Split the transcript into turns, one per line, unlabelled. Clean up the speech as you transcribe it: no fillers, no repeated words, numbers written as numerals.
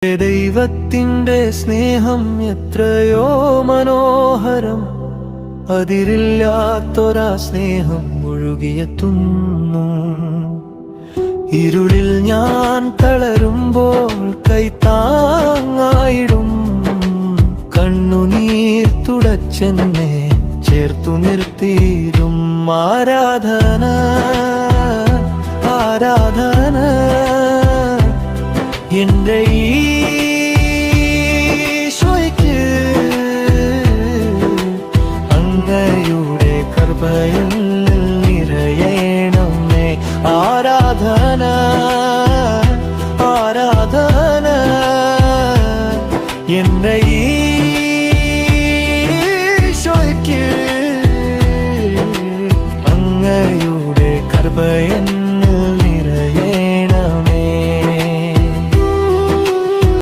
ദൈവത്തിൻ്റെ സ്നേഹം എത്രയോ മനോഹരം, അതിരില്ലാത്തൊരാ സ്നേഹം ഒഴുകിയെത്തുന്നു. ഇരുളിൽ ഞാൻ തളരുമ്പോൾ കൈത്താങ്ങായിടും, കണ്ണുനീർ തുടച്ചെന്നെ ചേർത്തു നിർത്തിയിരും. ആരാധന ആരാധന എൻ്റെ ഈശോയ്ക്ക്, അങ്ങയുടെ കൃപയിൽ നിറയണമേ. ആരാധന ആരാധന എൻ്റെ